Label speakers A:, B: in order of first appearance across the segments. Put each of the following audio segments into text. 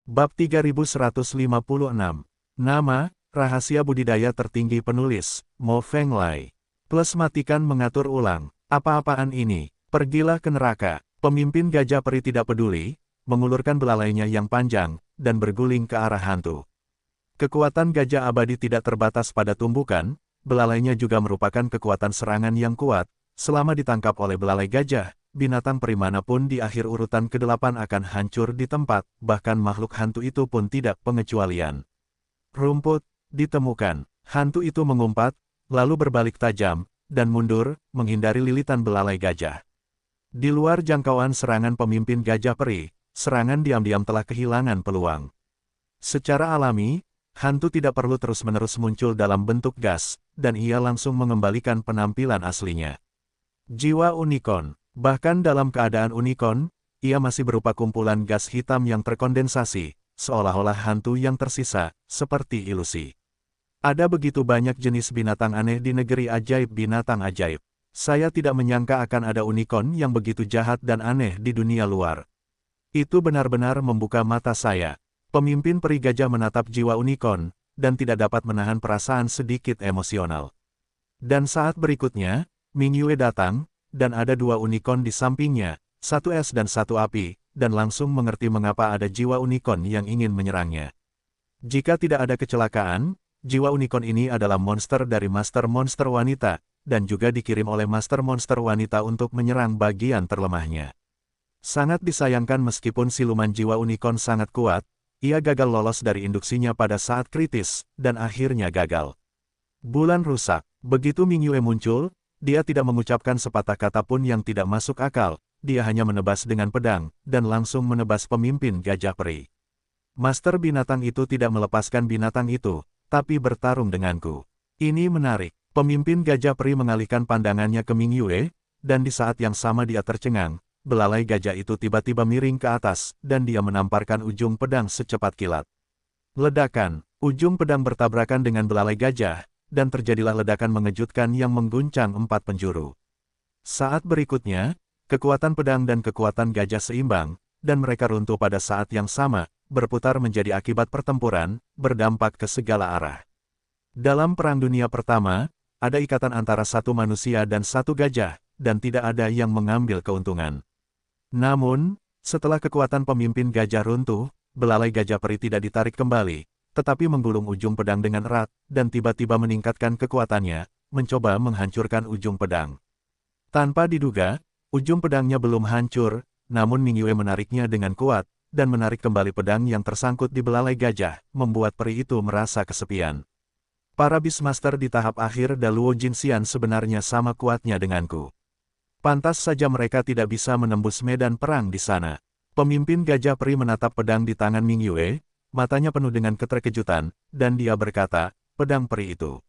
A: Bab 3156. Nama, rahasia budidaya tertinggi penulis, Mo Feng Lai. Plus matikan mengatur ulang. Apa-apaan ini? Pergilah ke neraka. Pemimpin gajah peri tidak peduli, mengulurkan belalainya yang panjang, dan berguling ke arah hantu. Kekuatan gajah abadi tidak terbatas pada tumbukan, belalainya juga merupakan kekuatan serangan yang kuat. Selama ditangkap oleh belalai gajah, binatang peri manapun di akhir urutan ke-8 akan hancur di tempat, bahkan makhluk hantu itu pun tidak pengecualian. Rumput ditemukan. Hantu itu mengumpat, lalu berbalik tajam, dan mundur, menghindari lilitan belalai gajah. Di luar jangkauan serangan pemimpin gajah peri, serangan diam-diam telah kehilangan peluang. Secara alami, hantu tidak perlu terus-menerus muncul dalam bentuk gas, dan ia langsung mengembalikan penampilan aslinya. Jiwa unicorn. Bahkan dalam keadaan unicorn, ia masih berupa kumpulan gas hitam yang terkondensasi, seolah-olah hantu yang tersisa, seperti ilusi. Ada begitu banyak jenis binatang aneh di negeri ajaib binatang ajaib. Saya tidak menyangka akan ada unicorn yang begitu jahat dan aneh di dunia luar. Itu benar-benar membuka mata saya. Pemimpin peri gajah menatap jiwa unicorn, dan tidak dapat menahan perasaan sedikit emosional. Dan saat berikutnya, Ming Yue datang, dan ada dua unicorn di sampingnya, satu es dan satu api, dan langsung mengerti mengapa ada jiwa unicorn yang ingin menyerangnya. Jika tidak ada kecelakaan, jiwa unicorn ini adalah monster dari Master Monster Wanita, dan juga dikirim oleh Master Monster Wanita untuk menyerang bagian terlemahnya. Sangat disayangkan meskipun siluman jiwa unicorn sangat kuat, ia gagal lolos dari induksinya pada saat kritis, dan akhirnya gagal. Bulan rusak. Begitu Ming Yue muncul, dia tidak mengucapkan sepatah kata pun yang tidak masuk akal, dia hanya menebas dengan pedang, dan langsung menebas pemimpin gajah peri. Master binatang itu tidak melepaskan binatang itu, tapi bertarung denganku. Ini menarik. Pemimpin gajah peri mengalihkan pandangannya ke Ming Yue, dan di saat yang sama dia tercengang, belalai gajah itu tiba-tiba miring ke atas, dan dia menamparkan ujung pedang secepat kilat. Ledakan. Ujung pedang bertabrakan dengan belalai gajah, dan terjadilah ledakan mengejutkan yang mengguncang 4 penjuru. Saat berikutnya, kekuatan pedang dan kekuatan gajah seimbang, dan mereka runtuh pada saat yang sama, berputar menjadi akibat pertempuran, berdampak ke segala arah. Dalam Perang Dunia Pertama, ada ikatan antara satu manusia dan satu gajah, dan tidak ada yang mengambil keuntungan. Namun, setelah kekuatan pemimpin gajah runtuh, belalai gajah peri tidak ditarik kembali, tetapi menggulung ujung pedang dengan erat, dan tiba-tiba meningkatkan kekuatannya, mencoba menghancurkan ujung pedang. Tanpa diduga, ujung pedangnya belum hancur, namun Ming Yue menariknya dengan kuat, dan menarik kembali pedang yang tersangkut di belalai gajah, membuat peri itu merasa kesepian. Para Beastmaster di tahap akhir Daluo Jinxian sebenarnya sama kuatnya denganku. Pantas saja mereka tidak bisa menembus medan perang di sana. Pemimpin gajah peri menatap pedang di tangan Ming Yue, matanya penuh dengan keterkejutan, dan dia berkata, pedang peri itu.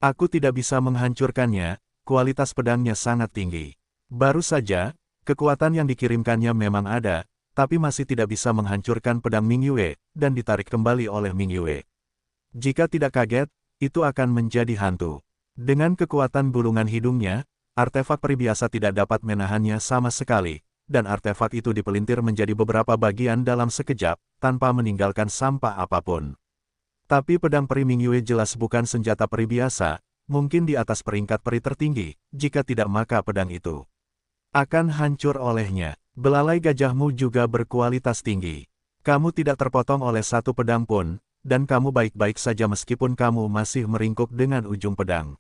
A: Aku tidak bisa menghancurkannya, kualitas pedangnya sangat tinggi. Baru saja, kekuatan yang dikirimkannya memang ada, tapi masih tidak bisa menghancurkan pedang Ming Yue, dan ditarik kembali oleh Ming Yue. Jika tidak kaget, itu akan menjadi hantu. Dengan kekuatan bulungan hidungnya, artefak peri biasa tidak dapat menahannya sama sekali, dan artefak itu dipelintir menjadi beberapa bagian dalam sekejap, tanpa meninggalkan sampah apapun. Tapi pedang peri Ming Yue jelas bukan senjata peri biasa, mungkin di atas peringkat peri tertinggi, jika tidak maka pedang itu akan hancur olehnya. Belalai gajahmu juga berkualitas tinggi. Kamu tidak terpotong oleh satu pedang pun, dan kamu baik-baik saja meskipun kamu masih meringkuk dengan ujung pedang.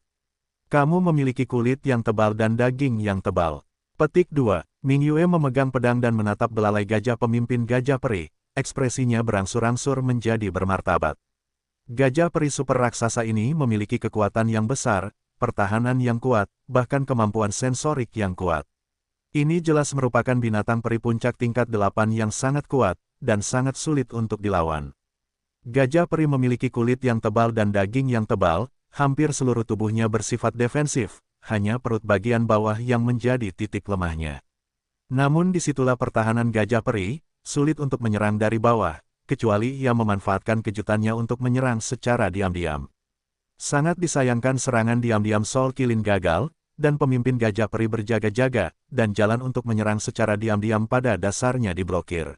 A: Kamu memiliki kulit yang tebal dan daging yang tebal. Petik 2. Ming Yue memegang pedang dan menatap belalai gajah pemimpin gajah peri, ekspresinya berangsur-angsur menjadi bermartabat. Gajah peri super raksasa ini memiliki kekuatan yang besar, pertahanan yang kuat, bahkan kemampuan sensorik yang kuat. Ini jelas merupakan binatang peri puncak tingkat 8 yang sangat kuat, dan sangat sulit untuk dilawan. Gajah peri memiliki kulit yang tebal dan daging yang tebal, hampir seluruh tubuhnya bersifat defensif, hanya perut bagian bawah yang menjadi titik lemahnya. Namun disitulah pertahanan gajah peri, sulit untuk menyerang dari bawah, kecuali ia memanfaatkan kejutannya untuk menyerang secara diam-diam. Sangat disayangkan serangan diam-diam Soul Kilin gagal, dan pemimpin gajah peri berjaga-jaga, dan jalan untuk menyerang secara diam-diam pada dasarnya diblokir.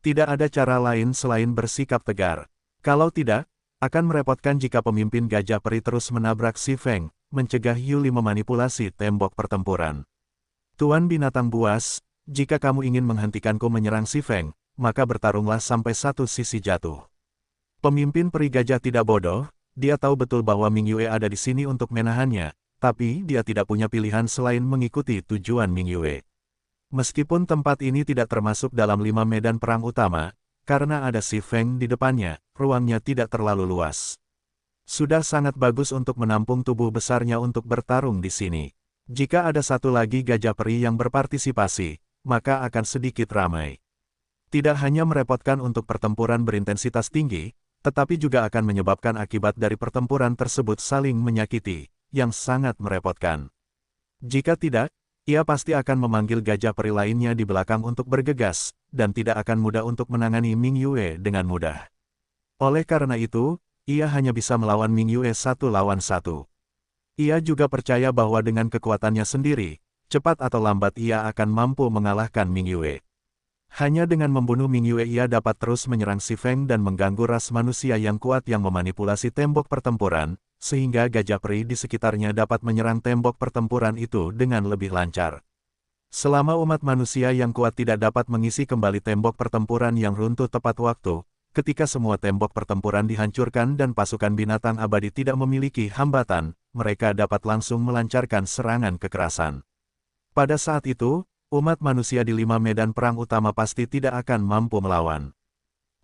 A: Tidak ada cara lain selain bersikap tegar. Kalau tidak, akan merepotkan jika pemimpin Gajah Peri terus menabrak Si Feng, mencegah Yuli memanipulasi tembok pertempuran. Tuan binatang buas, jika kamu ingin menghentikanku menyerang Si Feng, maka bertarunglah sampai satu sisi jatuh. Pemimpin peri gajah tidak bodoh, dia tahu betul bahwa Ming Yue ada di sini untuk menahannya, tapi dia tidak punya pilihan selain mengikuti tujuan Ming Yue. Meskipun tempat ini tidak termasuk dalam 5 medan perang utama, karena ada Si Feng di depannya, ruangnya tidak terlalu luas. Sudah sangat bagus untuk menampung tubuh besarnya untuk bertarung di sini. Jika ada satu lagi gajah peri yang berpartisipasi, maka akan sedikit ramai. Tidak hanya merepotkan untuk pertempuran berintensitas tinggi, tetapi juga akan menyebabkan akibat dari pertempuran tersebut saling menyakiti, yang sangat merepotkan. Jika tidak, ia pasti akan memanggil gajah peri lainnya di belakang untuk bergegas, dan tidak akan mudah untuk menangani Ming Yue dengan mudah. Oleh karena itu, ia hanya bisa melawan Ming Yue 1 lawan 1. Ia juga percaya bahwa dengan kekuatannya sendiri, cepat atau lambat ia akan mampu mengalahkan Ming Yue. Hanya dengan membunuh Ming Yue ia dapat terus menyerang Si Feng dan mengganggu ras manusia yang kuat yang memanipulasi tembok pertempuran, sehingga gajah peri di sekitarnya dapat menyerang tembok pertempuran itu dengan lebih lancar. Selama umat manusia yang kuat tidak dapat mengisi kembali tembok pertempuran yang runtuh tepat waktu, ketika semua tembok pertempuran dihancurkan dan pasukan binatang abadi tidak memiliki hambatan, mereka dapat langsung melancarkan serangan kekerasan. Pada saat itu, umat manusia di 5 medan perang utama pasti tidak akan mampu melawan.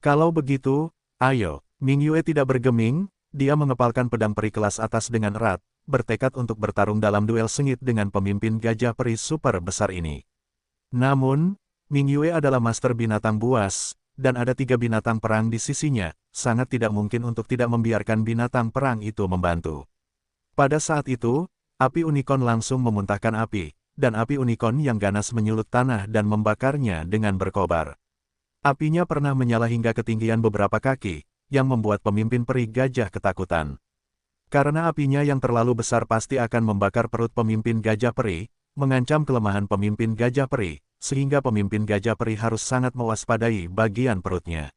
A: Kalau begitu, ayo, Ming Yue tidak bergeming, dia mengepalkan pedang peri kelas atas dengan erat, bertekad untuk bertarung dalam duel sengit dengan pemimpin gajah peri super besar ini. Namun, Ming Yue adalah master binatang buas, dan ada 3 binatang perang di sisinya, sangat tidak mungkin untuk tidak membiarkan binatang perang itu membantu. Pada saat itu, api unicorn langsung memuntahkan api, dan api unicorn yang ganas menyulut tanah dan membakarnya dengan berkobar. Apinya pernah menyala hingga ketinggian beberapa kaki, yang membuat pemimpin peri gajah ketakutan. Karena apinya yang terlalu besar pasti akan membakar perut pemimpin gajah peri, mengancam kelemahan pemimpin gajah peri, sehingga pemimpin gajah peri harus sangat mewaspadai bagian perutnya.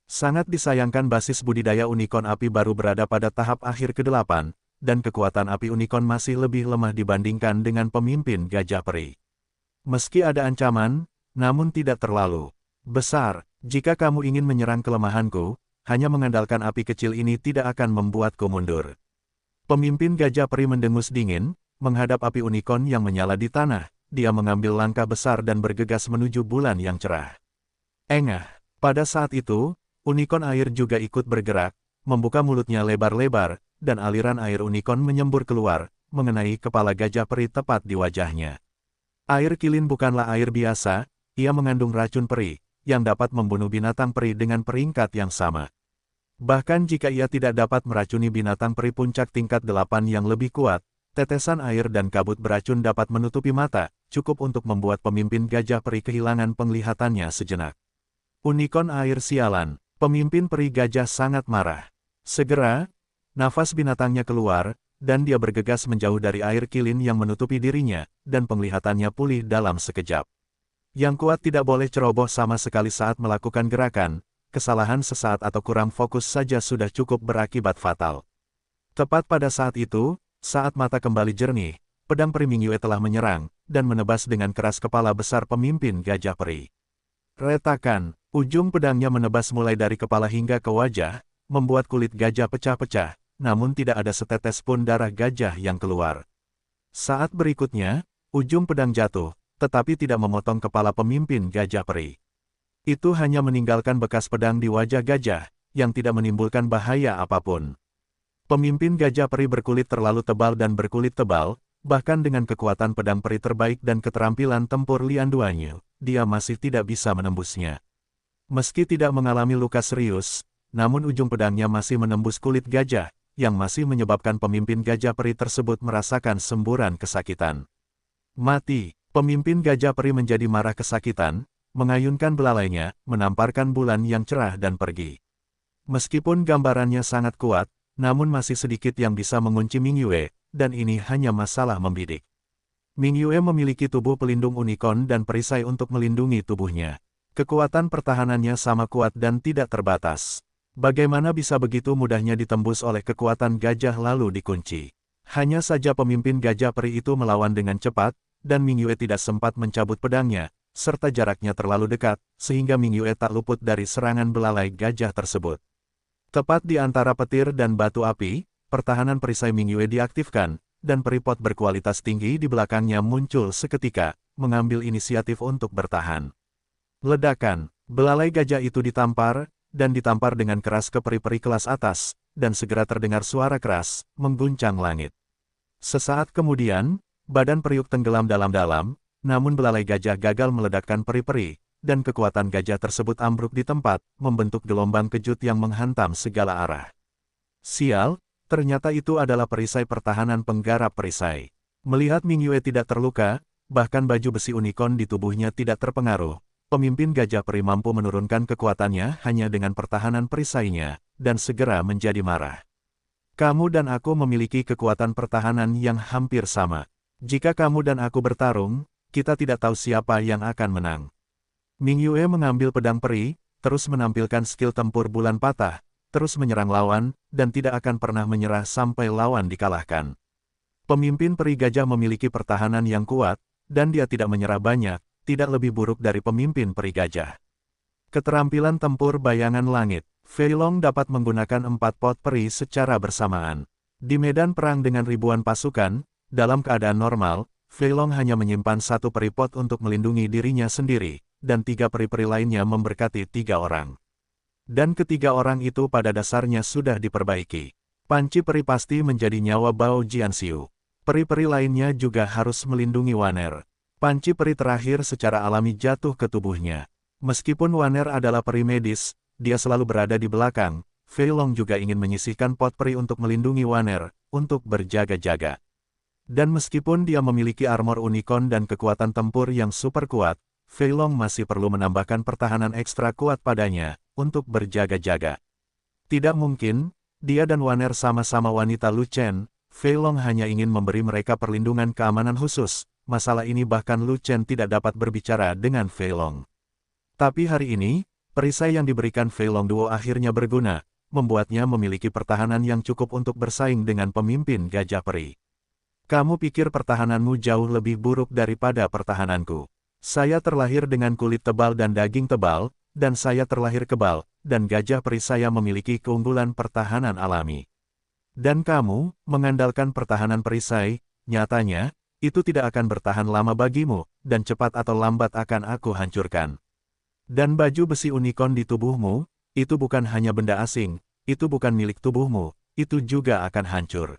A: Sangat disayangkan basis budidaya unicorn api baru berada pada tahap akhir ke-8, dan kekuatan api unicorn masih lebih lemah dibandingkan dengan pemimpin gajah peri. Meski ada ancaman, namun tidak terlalu besar. Jika kamu ingin menyerang kelemahanku, hanya mengandalkan api kecil ini tidak akan membuatku mundur. Pemimpin gajah peri mendengus dingin, menghadap api unicorn yang menyala di tanah, dia mengambil langkah besar dan bergegas menuju bulan yang cerah. Engah, pada saat itu, unicorn air juga ikut bergerak, membuka mulutnya lebar-lebar, dan aliran air unicorn menyembur keluar, mengenai kepala gajah peri tepat di wajahnya. Air kilin bukanlah air biasa, ia mengandung racun peri, yang dapat membunuh binatang peri dengan peringkat yang sama. Bahkan jika ia tidak dapat meracuni binatang peri puncak tingkat 8 yang lebih kuat, tetesan air dan kabut beracun dapat menutupi mata, cukup untuk membuat pemimpin gajah peri kehilangan penglihatannya sejenak. Unicorn air sialan, pemimpin peri gajah sangat marah. Segera, nafas binatangnya keluar, dan dia bergegas menjauh dari air kilin yang menutupi dirinya, dan penglihatannya pulih dalam sekejap. Yang kuat tidak boleh ceroboh sama sekali saat melakukan gerakan, kesalahan sesaat atau kurang fokus saja sudah cukup berakibat fatal. Tepat pada saat itu, saat mata kembali jernih, pedang peri Ming Yue telah menyerang, dan menebas dengan keras kepala besar pemimpin gajah peri. Retakan, ujung pedangnya menebas mulai dari kepala hingga ke wajah, membuat kulit gajah pecah-pecah, namun tidak ada setetes pun darah gajah yang keluar. Saat berikutnya, ujung pedang jatuh, tetapi tidak memotong kepala pemimpin gajah peri. Itu hanya meninggalkan bekas pedang di wajah gajah, yang tidak menimbulkan bahaya apapun. Pemimpin gajah peri berkulit terlalu tebal dan berkulit tebal, bahkan dengan kekuatan pedang peri terbaik dan keterampilan tempur Lian Duanyu, dia masih tidak bisa menembusnya. Meski tidak mengalami luka serius, namun ujung pedangnya masih menembus kulit gajah, yang masih menyebabkan pemimpin gajah peri tersebut merasakan semburan kesakitan. Mati, pemimpin gajah peri menjadi marah kesakitan, mengayunkan belalainya, menamparkan bulan yang cerah dan pergi. Meskipun gambarannya sangat kuat, namun masih sedikit yang bisa mengunci Ming Yue, dan ini hanya masalah membidik. Ming Yue memiliki tubuh pelindung unicorn dan perisai untuk melindungi tubuhnya. Kekuatan pertahanannya sama kuat dan tidak terbatas. Bagaimana bisa begitu mudahnya ditembus oleh kekuatan gajah lalu dikunci? Hanya saja pemimpin gajah peri itu melawan dengan cepat, dan Ming Yue tidak sempat mencabut pedangnya, serta jaraknya terlalu dekat, sehingga Ming Yue tak luput dari serangan belalai gajah tersebut. Tepat di antara petir dan batu api, pertahanan perisai Ming Yue diaktifkan, dan peripot berkualitas tinggi di belakangnya muncul seketika, mengambil inisiatif untuk bertahan. Ledakan, belalai gajah itu ditampar, dan ditampar dengan keras ke peri-peri kelas atas, dan segera terdengar suara keras, mengguncang langit. Sesaat kemudian, badan periuk tenggelam dalam-dalam, namun belalai gajah gagal meledakkan peri-peri, dan kekuatan gajah tersebut ambruk di tempat, membentuk gelombang kejut yang menghantam segala arah. Sial, ternyata itu adalah perisai pertahanan penggarap perisai. Melihat Ming Yue tidak terluka, bahkan baju besi unicorn di tubuhnya tidak terpengaruh. Pemimpin gajah peri mampu menurunkan kekuatannya hanya dengan pertahanan perisainya, dan segera menjadi marah. Kamu dan aku memiliki kekuatan pertahanan yang hampir sama. Jika kamu dan aku bertarung, kita tidak tahu siapa yang akan menang. Ming Yue mengambil pedang peri, terus menampilkan skill tempur bulan patah, terus menyerang lawan, dan tidak akan pernah menyerah sampai lawan dikalahkan. Pemimpin peri gajah memiliki pertahanan yang kuat, dan dia tidak menyerah banyak, tidak lebih buruk dari pemimpin peri gajah. Keterampilan tempur bayangan langit. Fei Long dapat menggunakan 4 pot peri secara bersamaan. Di medan perang dengan ribuan pasukan, dalam keadaan normal, Fei Long hanya menyimpan 1 peri pot untuk melindungi dirinya sendiri, dan 3 peri-peri lainnya memberkati 3 orang. Dan ketiga orang itu pada dasarnya sudah diperbaiki. Panci peri pasti menjadi nyawa Bao Jianxiu. Peri-peri lainnya juga harus melindungi Waner. Panci peri terakhir secara alami jatuh ke tubuhnya. Meskipun Waner adalah peri medis, dia selalu berada di belakang. Fei Long juga ingin menyisihkan pot peri untuk melindungi Waner, untuk berjaga-jaga. Dan meskipun dia memiliki armor unicorn dan kekuatan tempur yang super kuat, Fei Long masih perlu menambahkan pertahanan ekstra kuat padanya, untuk berjaga-jaga. Tidak mungkin, dia dan Waner sama-sama wanita Lu Chen. Fei Long hanya ingin memberi mereka perlindungan keamanan khusus. Masalah ini bahkan Lu Chen tidak dapat berbicara dengan Fei Long. Tapi hari ini, perisai yang diberikan Fei Long Duo akhirnya berguna, membuatnya memiliki pertahanan yang cukup untuk bersaing dengan pemimpin gajah peri. Kamu pikir pertahananmu jauh lebih buruk daripada pertahananku. Saya terlahir dengan kulit tebal dan daging tebal, dan saya terlahir kebal, dan gajah peri saya memiliki keunggulan pertahanan alami. Dan kamu, mengandalkan pertahanan perisai, nyatanya, itu tidak akan bertahan lama bagimu, dan cepat atau lambat akan aku hancurkan. Dan baju besi unicorn di tubuhmu, itu bukan hanya benda asing, itu bukan milik tubuhmu, itu juga akan hancur.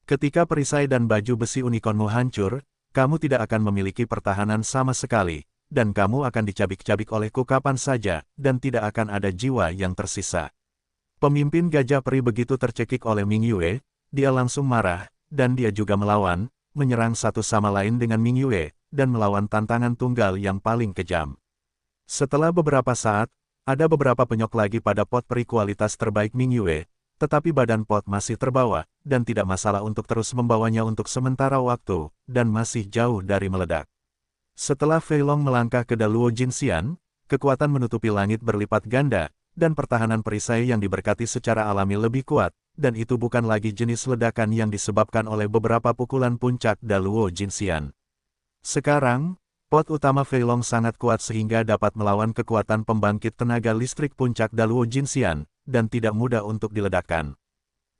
A: Ketika perisai dan baju besi unicornmu hancur, kamu tidak akan memiliki pertahanan sama sekali, dan kamu akan dicabik-cabik olehku kapan saja, dan tidak akan ada jiwa yang tersisa. Pemimpin gajah peri begitu tercekik oleh Ming Yue, dia langsung marah, dan dia juga melawan, menyerang satu sama lain dengan Ming Yue, dan melawan tantangan tunggal yang paling kejam. Setelah beberapa saat, ada beberapa penyok lagi pada pot peri kualitas terbaik Ming Yue, tetapi badan pot masih terbawa, dan tidak masalah untuk terus membawanya untuk sementara waktu, dan masih jauh dari meledak. Setelah Fei Long melangkah ke Daluo Jinxian, kekuatan menutupi langit berlipat ganda, dan pertahanan perisai yang diberkati secara alami lebih kuat, dan itu bukan lagi jenis ledakan yang disebabkan oleh beberapa pukulan puncak Daluo Jinxian. Sekarang, pot utama Fei Long sangat kuat sehingga dapat melawan kekuatan pembangkit tenaga listrik puncak Daluo Jinxian, dan tidak mudah untuk diledakkan.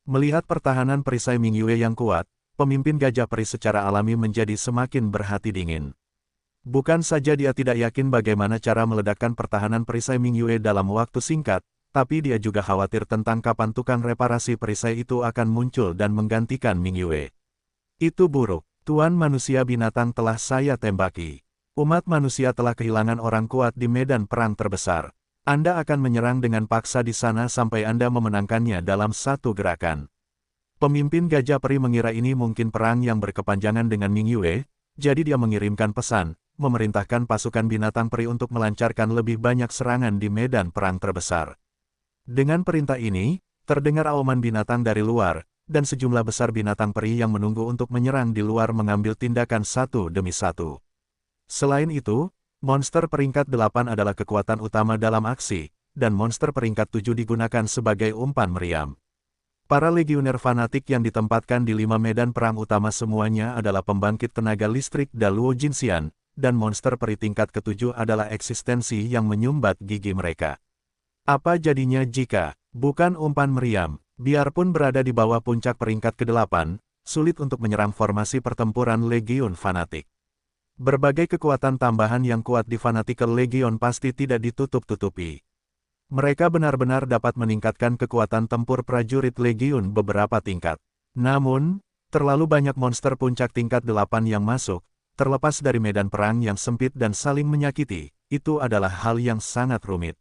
A: Melihat pertahanan perisai Ming Yue yang kuat, pemimpin gajah peri secara alami menjadi semakin berhati dingin. Bukan saja dia tidak yakin bagaimana cara meledakkan pertahanan perisai Ming Yue dalam waktu singkat, tapi dia juga khawatir tentang kapan tukang reparasi perisai itu akan muncul dan menggantikan Ming Yue. Itu buruk. Tuan manusia binatang telah saya tembaki. Umat manusia telah kehilangan orang kuat di medan perang terbesar. Anda akan menyerang dengan paksa di sana sampai Anda memenangkannya dalam satu gerakan. Pemimpin gajah peri mengira ini mungkin perang yang berkepanjangan dengan Ming Yue, jadi dia mengirimkan pesan, memerintahkan pasukan binatang peri untuk melancarkan lebih banyak serangan di medan perang terbesar. Dengan perintah ini, terdengar auman binatang dari luar, dan sejumlah besar binatang peri yang menunggu untuk menyerang di luar mengambil tindakan satu demi satu. Selain itu, Monster peringkat 8 adalah kekuatan utama dalam aksi, dan monster peringkat 7 digunakan sebagai umpan meriam. Para legioner fanatik yang ditempatkan di 5 medan perang utama semuanya adalah pembangkit tenaga listrik Daluo Jinxian, dan monster peri tingkat ke-7 adalah eksistensi yang menyumbat gigi mereka. Apa jadinya jika, bukan umpan meriam, biarpun berada di bawah puncak peringkat ke-8, sulit untuk menyerang formasi pertempuran legion fanatik. Berbagai kekuatan tambahan yang kuat di Fanatical Legion pasti tidak ditutup-tutupi. Mereka benar-benar dapat meningkatkan kekuatan tempur prajurit Legion beberapa tingkat. Namun, terlalu banyak monster puncak tingkat 8 yang masuk, terlepas dari medan perang yang sempit dan saling menyakiti, itu adalah hal yang sangat rumit.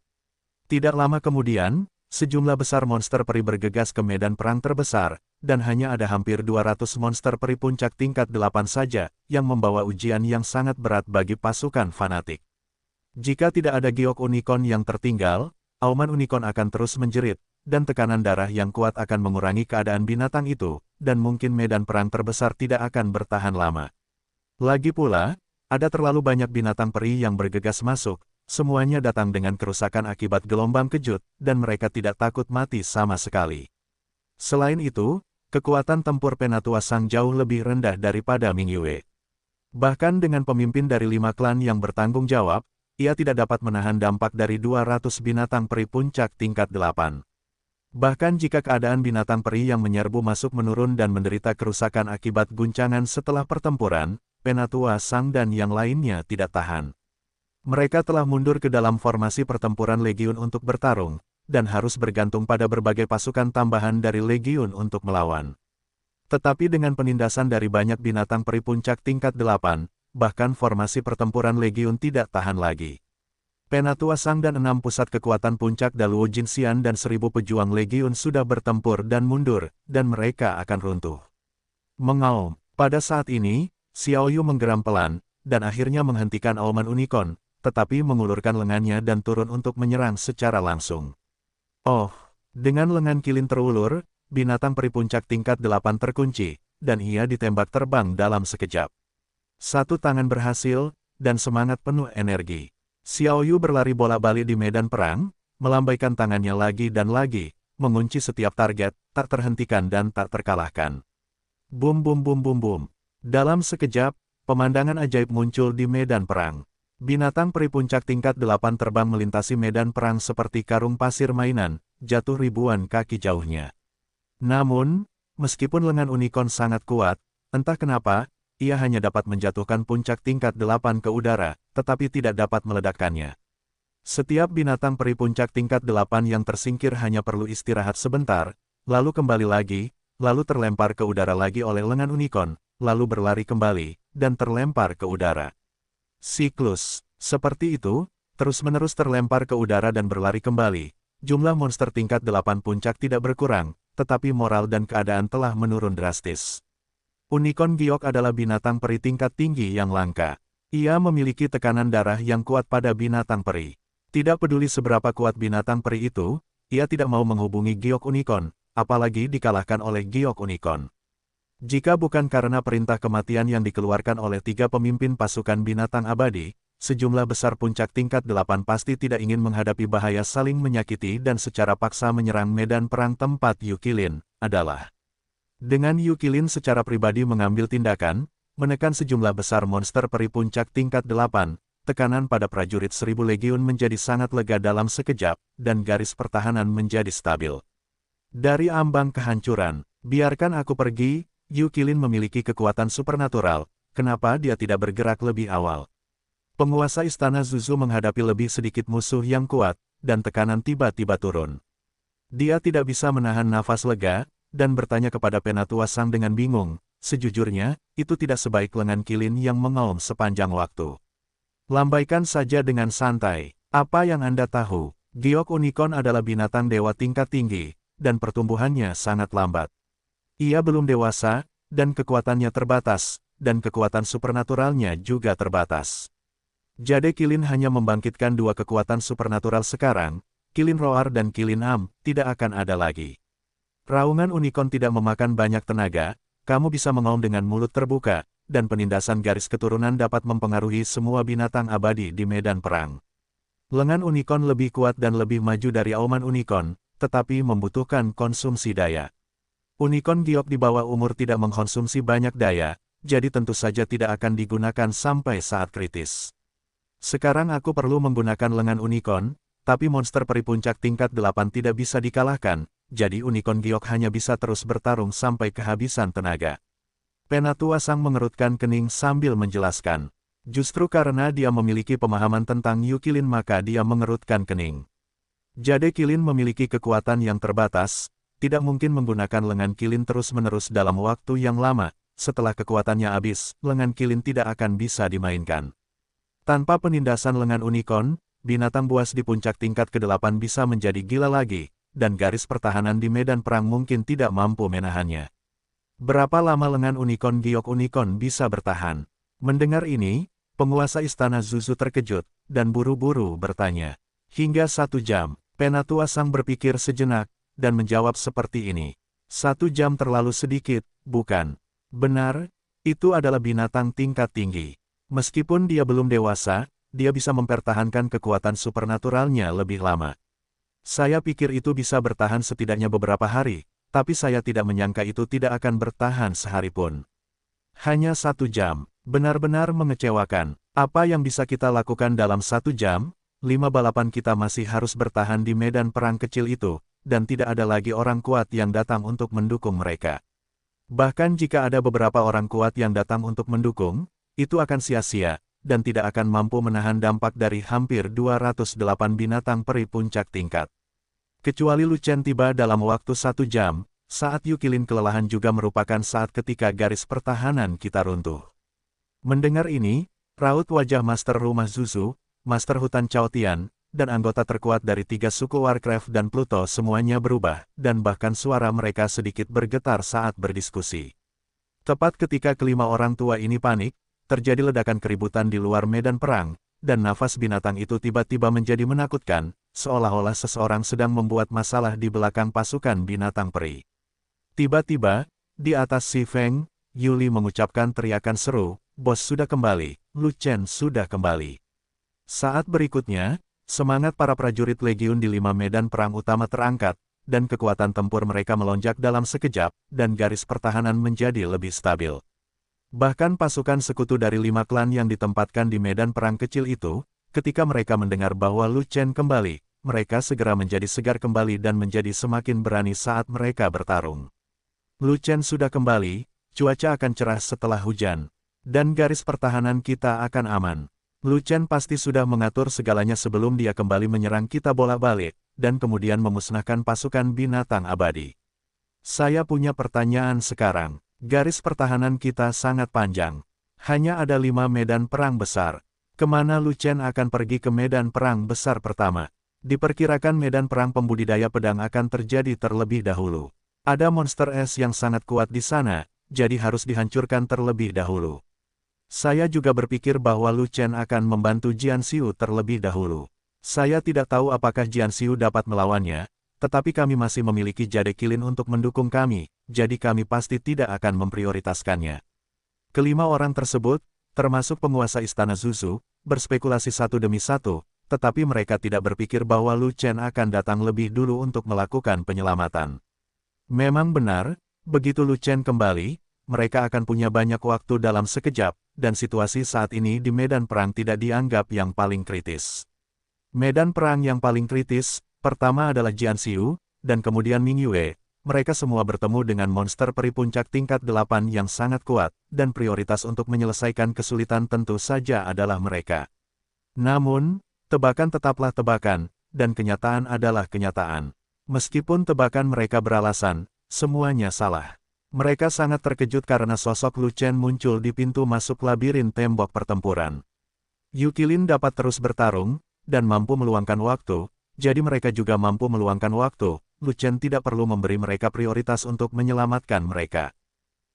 A: Tidak lama kemudian, sejumlah besar monster peri bergegas ke medan perang terbesar, dan hanya ada hampir 200 monster peri puncak tingkat 8 saja, yang membawa ujian yang sangat berat bagi pasukan fanatik. Jika tidak ada giok unicorn yang tertinggal, auman unicorn akan terus menjerit, dan tekanan darah yang kuat akan mengurangi keadaan binatang itu, dan mungkin medan perang terbesar tidak akan bertahan lama. Lagi pula, ada terlalu banyak binatang peri yang bergegas masuk, semuanya datang dengan kerusakan akibat gelombang kejut, dan mereka tidak takut mati sama sekali. Selain itu, kekuatan tempur Penatua Sang jauh lebih rendah daripada Mingyue. Bahkan dengan pemimpin dari 5 klan yang bertanggung jawab, ia tidak dapat menahan dampak dari 200 binatang peri puncak tingkat 8. Bahkan jika keadaan binatang peri yang menyerbu masuk menurun dan menderita kerusakan akibat guncangan setelah pertempuran, Penatua Sang dan yang lainnya tidak tahan. Mereka telah mundur ke dalam formasi pertempuran Legion untuk bertarung, dan harus bergantung pada berbagai pasukan tambahan dari Legion untuk melawan. Tetapi dengan penindasan dari banyak binatang peri puncak tingkat 8, bahkan formasi pertempuran Legion tidak tahan lagi. Penatua Sang dan 6 pusat kekuatan puncak Daluo Jinxian dan 1000 pejuang Legion sudah bertempur dan mundur, dan mereka akan runtuh. Mengaum. Pada saat ini, Xiaoyu menggeram pelan, dan akhirnya menghentikan auman unicorn, tetapi mengulurkan lengannya dan turun untuk menyerang secara langsung. Oh, dengan lengan kilin terulur, binatang peri puncak tingkat 8 terkunci, dan ia ditembak terbang dalam sekejap. Satu tangan berhasil, dan semangat penuh energi. Xiaoyu berlari bola-balik di medan perang, melambaikan tangannya lagi dan lagi, mengunci setiap target, tak terhentikan dan tak terkalahkan. Bum bum bum bum bum. Dalam sekejap, pemandangan ajaib muncul di medan perang. Binatang peri puncak tingkat 8 terbang melintasi medan perang seperti karung pasir mainan, jatuh ribuan kaki jauhnya. Namun, meskipun lengan unicorn sangat kuat, entah kenapa, ia hanya dapat menjatuhkan puncak tingkat 8 ke udara, tetapi tidak dapat meledakkannya. Setiap binatang peri puncak tingkat 8 yang tersingkir hanya perlu istirahat sebentar, lalu kembali lagi, lalu terlempar ke udara lagi oleh lengan unicorn, lalu berlari kembali, dan terlempar ke udara. Siklus, seperti itu, terus-menerus terlempar ke udara dan berlari kembali. Jumlah monster tingkat 8 puncak tidak berkurang, tetapi moral dan keadaan telah menurun drastis. Unicorn giok adalah binatang peri tingkat tinggi yang langka. Ia memiliki tekanan darah yang kuat pada binatang peri. Tidak peduli seberapa kuat binatang peri itu, ia tidak mau menghubungi giok unicorn, apalagi dikalahkan oleh giok unicorn. Jika bukan karena perintah kematian yang dikeluarkan oleh 3 pemimpin pasukan binatang abadi, sejumlah besar puncak tingkat 8 pasti tidak ingin menghadapi bahaya saling menyakiti dan secara paksa menyerang medan perang tempat Yukilin, adalah. Dengan Yukilin secara pribadi mengambil tindakan, menekan sejumlah besar monster peri puncak tingkat 8, tekanan pada prajurit 1000 legiun menjadi sangat lega dalam sekejap, dan garis pertahanan menjadi stabil. Dari ambang kehancuran, biarkan aku pergi. Yukilin memiliki kekuatan supernatural, kenapa dia tidak bergerak lebih awal? Penguasa istana Zuzu menghadapi lebih sedikit musuh yang kuat, dan tekanan tiba-tiba turun. Dia tidak bisa menahan nafas lega, dan bertanya kepada Penatua Sang dengan bingung, sejujurnya, itu tidak sebaik lengan kilin yang mengaum sepanjang waktu. Lambaikan saja dengan santai. Apa yang Anda tahu? Giok unicorn adalah binatang dewa tingkat tinggi, dan pertumbuhannya sangat lambat. Ia belum dewasa, dan kekuatannya terbatas, dan kekuatan supernaturalnya juga terbatas. Jade Kilin hanya membangkitkan 2 kekuatan supernatural sekarang, Kilin Roar dan Kilin Am, tidak akan ada lagi. Raungan unicorn tidak memakan banyak tenaga, kamu bisa mengaum dengan mulut terbuka, dan penindasan garis keturunan dapat mempengaruhi semua binatang abadi di medan perang. Lengan unicorn lebih kuat dan lebih maju dari auman unicorn, tetapi membutuhkan konsumsi daya. Unicorn giok di bawah umur tidak mengkonsumsi banyak daya, jadi tentu saja tidak akan digunakan sampai saat kritis. Sekarang aku perlu menggunakan lengan unicorn, tapi monster peri puncak tingkat 8 tidak bisa dikalahkan, jadi unicorn giok hanya bisa terus bertarung sampai kehabisan tenaga. Penatua Sang mengerutkan kening sambil menjelaskan. Justru karena dia memiliki pemahaman tentang Yukilin maka dia mengerutkan kening. Jade Kilin memiliki kekuatan yang terbatas, tidak mungkin menggunakan lengan Kilin terus-menerus dalam waktu yang lama, setelah kekuatannya habis, lengan Kilin tidak akan bisa dimainkan. Tanpa penindasan lengan unicorn, binatang buas di puncak tingkat ke-8 bisa menjadi gila lagi, dan garis pertahanan di medan perang mungkin tidak mampu menahannya. Berapa lama lengan unicorn giok unicorn bisa bertahan? Mendengar ini, penguasa istana Zuzu terkejut, dan buru-buru bertanya. Hingga 1 jam, Penatua Sang berpikir sejenak, dan menjawab seperti ini. 1 jam terlalu sedikit, bukan? Benar, itu adalah binatang tingkat tinggi. Meskipun dia belum dewasa, dia bisa mempertahankan kekuatan supernaturalnya lebih lama. Saya pikir itu bisa bertahan setidaknya beberapa hari, tapi saya tidak menyangka itu tidak akan bertahan sehari pun. Hanya 1 jam, benar-benar mengecewakan. Apa yang bisa kita lakukan dalam 1 jam? 5 balapan kita masih harus bertahan di medan perang kecil itu, dan tidak ada lagi orang kuat yang datang untuk mendukung mereka. Bahkan jika ada beberapa orang kuat yang datang untuk mendukung, itu akan sia-sia, dan tidak akan mampu menahan dampak dari hampir 208 binatang peri puncak tingkat. Kecuali Lu Chen tiba dalam waktu 1 jam, saat Yukilin kelelahan juga merupakan saat ketika garis pertahanan kita runtuh. Mendengar ini, raut wajah Master Rumah Zuzu, Master Hutan Chaotian, dan anggota terkuat dari 3 suku Warcraft dan Pluto semuanya berubah, dan bahkan suara mereka sedikit bergetar saat berdiskusi. Tepat ketika kelima orang tua ini panik, terjadi ledakan keributan di luar medan perang, dan nafas binatang itu tiba-tiba menjadi menakutkan, seolah-olah seseorang sedang membuat masalah di belakang pasukan binatang peri. Tiba-tiba, di atas Si Feng, Yuli mengucapkan teriakan seru, "Bos sudah kembali, Lu Chen sudah kembali." Saat berikutnya, semangat para prajurit legiun di 5 medan perang utama terangkat, dan kekuatan tempur mereka melonjak dalam sekejap, dan garis pertahanan menjadi lebih stabil. Bahkan pasukan sekutu dari 5 klan yang ditempatkan di medan perang kecil itu, ketika mereka mendengar bahwa Lu Chen kembali, mereka segera menjadi segar kembali dan menjadi semakin berani saat mereka bertarung. Lu Chen sudah kembali, cuaca akan cerah setelah hujan, dan garis pertahanan kita akan aman. Lu Chen pasti sudah mengatur segalanya sebelum dia kembali menyerang kita bolak-balik, dan kemudian memusnahkan pasukan binatang abadi. Saya punya pertanyaan sekarang. Garis pertahanan kita sangat panjang. Hanya ada 5 medan perang besar. Kemana Lu Chen akan pergi ke medan perang besar pertama? Diperkirakan medan perang pembudidaya pedang akan terjadi terlebih dahulu. Ada monster es yang sangat kuat di sana, jadi harus dihancurkan terlebih dahulu. Saya juga berpikir bahwa Lu Chen akan membantu Jian Xiu terlebih dahulu. Saya tidak tahu apakah Jian Xiu dapat melawannya, tetapi kami masih memiliki Jade Kilin untuk mendukung kami, jadi kami pasti tidak akan memprioritaskannya. Kelima orang tersebut, termasuk penguasa istana Zuzu, berspekulasi satu demi satu, tetapi mereka tidak berpikir bahwa Lu Chen akan datang lebih dulu untuk melakukan penyelamatan. Memang benar, begitu Lu Chen kembali, mereka akan punya banyak waktu dalam sekejap, dan situasi saat ini di medan perang tidak dianggap yang paling kritis. Medan perang yang paling kritis, pertama adalah Jian Xiu, dan kemudian Ming Yue. Mereka semua bertemu dengan monster peri puncak tingkat 8 yang sangat kuat, dan prioritas untuk menyelesaikan kesulitan tentu saja adalah mereka. Namun, tebakan tetaplah tebakan, dan kenyataan adalah kenyataan. Meskipun tebakan mereka beralasan, semuanya salah. Mereka sangat terkejut karena sosok Lu Chen muncul di pintu masuk labirin tembok pertempuran. Yukilin dapat terus bertarung, dan mampu meluangkan waktu, jadi mereka juga mampu meluangkan waktu. Lu Chen tidak perlu memberi mereka prioritas untuk menyelamatkan mereka.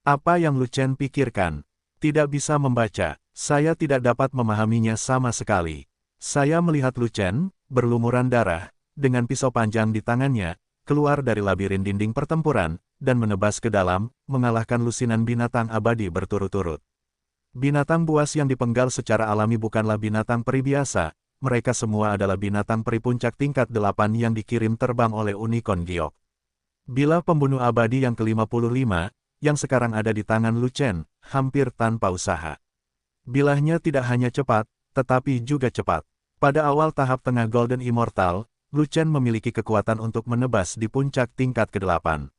A: Apa yang Lu Chen pikirkan? Tidak bisa membaca. Saya tidak dapat memahaminya sama sekali. Saya melihat Lu Chen, berlumuran darah, dengan pisau panjang di tangannya, keluar dari labirin dinding pertempuran, dan menebas ke dalam, mengalahkan lusinan binatang abadi berturut-turut. Binatang buas yang dipenggal secara alami bukanlah binatang peri biasa, mereka semua adalah binatang peri puncak tingkat 8 yang dikirim terbang oleh Unicorn Giok. Bilah pembunuh abadi yang ke-55, yang sekarang ada di tangan Lu Chen, hampir tanpa usaha. Bilahnya tidak hanya cepat, tetapi juga cepat. Pada awal tahap tengah Golden Immortal, Lu Chen memiliki kekuatan untuk menebas di puncak tingkat ke-8.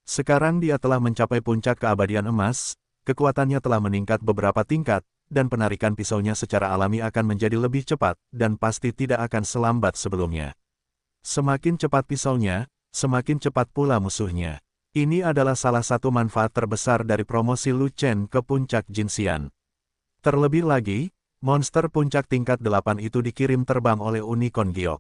A: Sekarang dia telah mencapai puncak keabadian emas, kekuatannya telah meningkat beberapa tingkat, dan penarikan pisaunya secara alami akan menjadi lebih cepat, dan pasti tidak akan selambat sebelumnya. Semakin cepat pisaunya, semakin cepat pula musuhnya. Ini adalah salah satu manfaat terbesar dari promosi Lu Chen ke puncak Jinxian. Terlebih lagi, monster puncak tingkat 8 itu dikirim terbang oleh Unicorn Giok.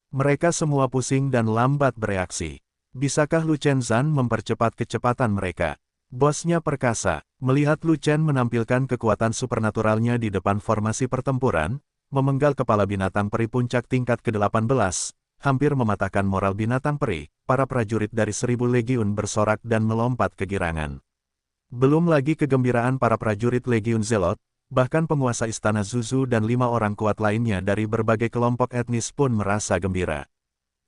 A: Mereka semua pusing dan lambat bereaksi. Bisakah Lu Chen Zhan mempercepat kecepatan mereka? Bosnya perkasa, melihat Lu Chen menampilkan kekuatan supernaturalnya di depan formasi pertempuran, memenggal kepala binatang peri puncak tingkat ke-18, hampir mematahkan moral binatang peri, para prajurit dari 1000 legiun bersorak dan melompat kegirangan. Belum lagi kegembiraan para prajurit Legiun Zelot, bahkan penguasa istana Zuzu dan 5 orang kuat lainnya dari berbagai kelompok etnis pun merasa gembira.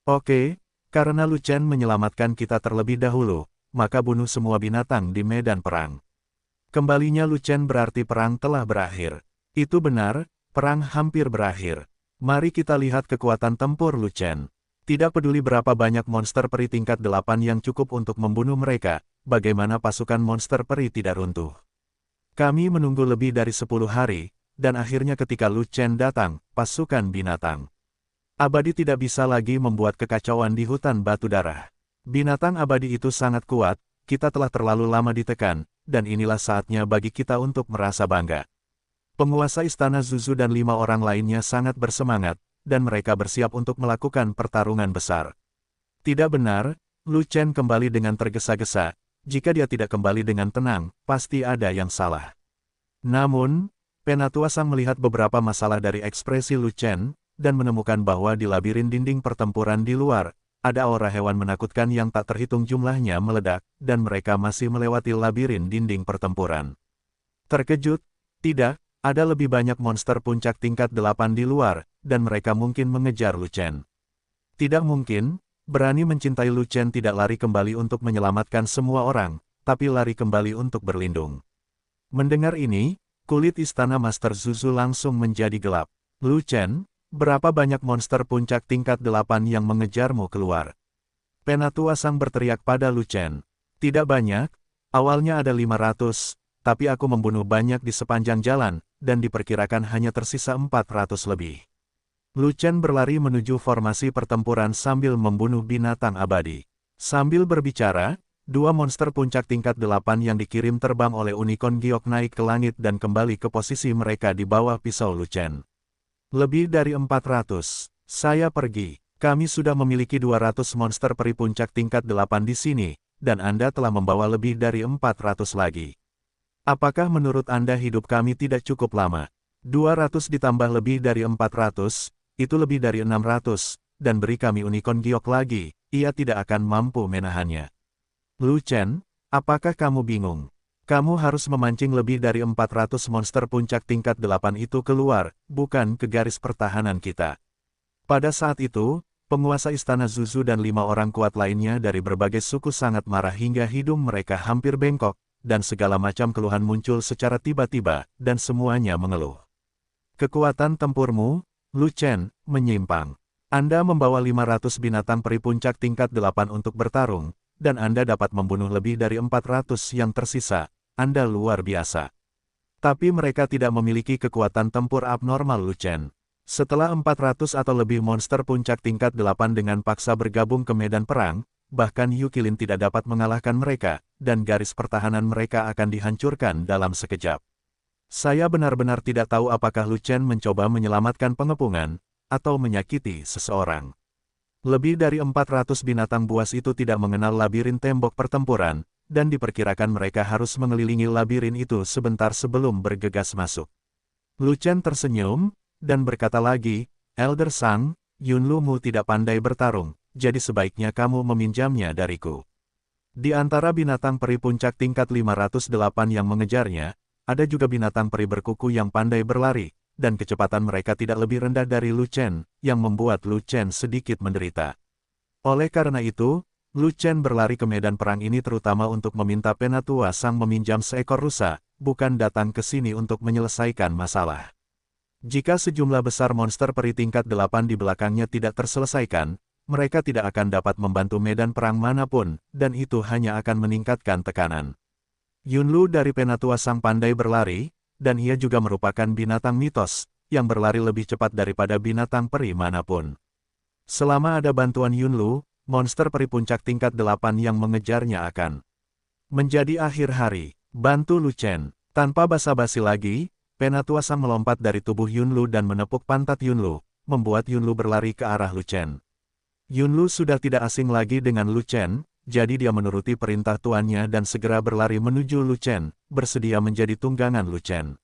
A: Oke, karena Lu Chen menyelamatkan kita terlebih dahulu, maka bunuh semua binatang di medan perang. Kembalinya Lu Chen berarti perang telah berakhir. Itu benar, perang hampir berakhir. Mari kita lihat kekuatan tempur Lu Chen. Tidak peduli berapa banyak monster peri tingkat 8 yang cukup untuk membunuh mereka, bagaimana pasukan monster peri tidak runtuh. Kami menunggu lebih dari 10 hari, dan akhirnya ketika Lu Chen datang, pasukan binatang abadi tidak bisa lagi membuat kekacauan di hutan batu darah. Binatang abadi itu sangat kuat, kita telah terlalu lama ditekan, dan inilah saatnya bagi kita untuk merasa bangga. Penguasa istana Zuzu dan 5 orang lainnya sangat bersemangat, dan mereka bersiap untuk melakukan pertarungan besar. Tidak benar, Lu Chen kembali dengan tergesa-gesa, jika dia tidak kembali dengan tenang, pasti ada yang salah. Namun, Penatua Sang melihat beberapa masalah dari ekspresi Lu Chen, dan menemukan bahwa di labirin dinding pertempuran di luar, ada aura hewan menakutkan yang tak terhitung jumlahnya meledak, dan mereka masih melewati labirin dinding pertempuran. Terkejut? Tidak, ada lebih banyak monster puncak tingkat 8 di luar, dan mereka mungkin mengejar Lu Chen. Tidak mungkin, berani mencintai Lu Chen tidak lari kembali untuk menyelamatkan semua orang, tapi lari kembali untuk berlindung. Mendengar ini, kulit istana Master Zuzu langsung menjadi gelap. Lu Chen, berapa banyak monster puncak tingkat 8 yang mengejarmu keluar? Penatua Sang berteriak pada Lu Chen. Tidak banyak, awalnya ada 500, tapi aku membunuh banyak di sepanjang jalan, dan diperkirakan hanya tersisa 400 lebih. Lu Chen berlari menuju formasi pertempuran sambil membunuh binatang abadi. Sambil berbicara, 2 monster puncak tingkat 8 yang dikirim terbang oleh Unicorn Giok naik ke langit dan kembali ke posisi mereka di bawah pisau Lu Chen. Lebih dari 400. Saya pergi. Kami sudah memiliki 200 monster peri puncak tingkat 8 di sini, dan Anda telah membawa lebih dari 400 lagi. Apakah menurut Anda hidup kami tidak cukup lama? 200 ditambah lebih dari 400, itu lebih dari 600, dan beri kami Unicorn Giok lagi, ia tidak akan mampu menahannya. Lu Chen, apakah kamu bingung? Kamu harus memancing lebih dari 400 monster puncak tingkat 8 itu keluar, bukan ke garis pertahanan kita. Pada saat itu, penguasa istana Zuzu dan 5 orang kuat lainnya dari berbagai suku sangat marah hingga hidung mereka hampir bengkok, dan segala macam keluhan muncul secara tiba-tiba, dan semuanya mengeluh. Kekuatan tempurmu, Lu Chen, menyimpang. Anda membawa 500 binatang peri puncak tingkat 8 untuk bertarung, dan Anda dapat membunuh lebih dari 400 yang tersisa. Anda luar biasa. Tapi mereka tidak memiliki kekuatan tempur abnormal Lu Chen. Setelah 400 atau lebih monster puncak tingkat 8 dengan paksa bergabung ke medan perang, bahkan Yukilin tidak dapat mengalahkan mereka, dan garis pertahanan mereka akan dihancurkan dalam sekejap. Saya benar-benar tidak tahu apakah Lu Chen mencoba menyelamatkan pengepungan, atau menyakiti seseorang. Lebih dari 400 binatang buas itu tidak mengenal labirin tembok pertempuran, dan diperkirakan mereka harus mengelilingi labirin itu sebentar sebelum bergegas masuk. Lu Chen tersenyum, dan berkata lagi, Elder Sang, Yunlu-mu tidak pandai bertarung, jadi sebaiknya kamu meminjamnya dariku. Di antara binatang peri puncak tingkat 508 yang mengejarnya, ada juga binatang peri berkuku yang pandai berlari, dan kecepatan mereka tidak lebih rendah dari Lu Chen, yang membuat Lu Chen sedikit menderita. Oleh karena itu, Lu Chen berlari ke medan perang ini terutama untuk meminta Penatua Sang meminjam seekor rusa, bukan datang ke sini untuk menyelesaikan masalah. Jika sejumlah besar monster peri tingkat 8 di belakangnya tidak terselesaikan, mereka tidak akan dapat membantu medan perang manapun, dan itu hanya akan meningkatkan tekanan. Yunlu dari Penatua Sang pandai berlari, dan ia juga merupakan binatang mitos, yang berlari lebih cepat daripada binatang peri manapun. Selama ada bantuan Yunlu, monster peri puncak tingkat 8 yang mengejarnya akan menjadi akhir hari. Bantu Lu Chen. Tanpa basa-basi lagi, Penatua Sang melompat dari tubuh Yunlu dan menepuk pantat Yunlu, membuat Yunlu berlari ke arah Lu Chen. Yunlu sudah tidak asing lagi dengan Lu Chen, jadi dia menuruti perintah tuannya dan segera berlari menuju Lu Chen, bersedia menjadi tunggangan Lu Chen.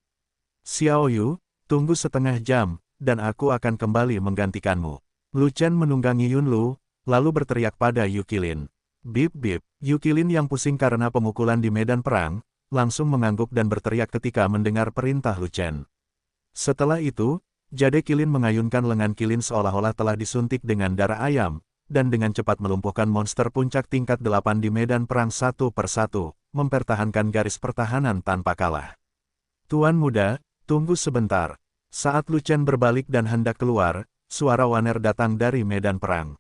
A: Xiao Yu, tunggu setengah jam, dan aku akan kembali menggantikanmu. Lu Chen menunggangi Yunlu, lalu berteriak pada Yukilin. Bip bip, Yukilin yang pusing karena pemukulan di medan perang, langsung mengangguk dan berteriak ketika mendengar perintah Lu Chen. Setelah itu, Jade Kilin mengayunkan lengan Kilin seolah-olah telah disuntik dengan darah ayam, dan dengan cepat melumpuhkan monster puncak tingkat 8 di medan perang satu persatu, mempertahankan garis pertahanan tanpa kalah. Tuan muda, tunggu sebentar. Saat Lu Chen berbalik dan hendak keluar, suara Waner datang dari medan perang.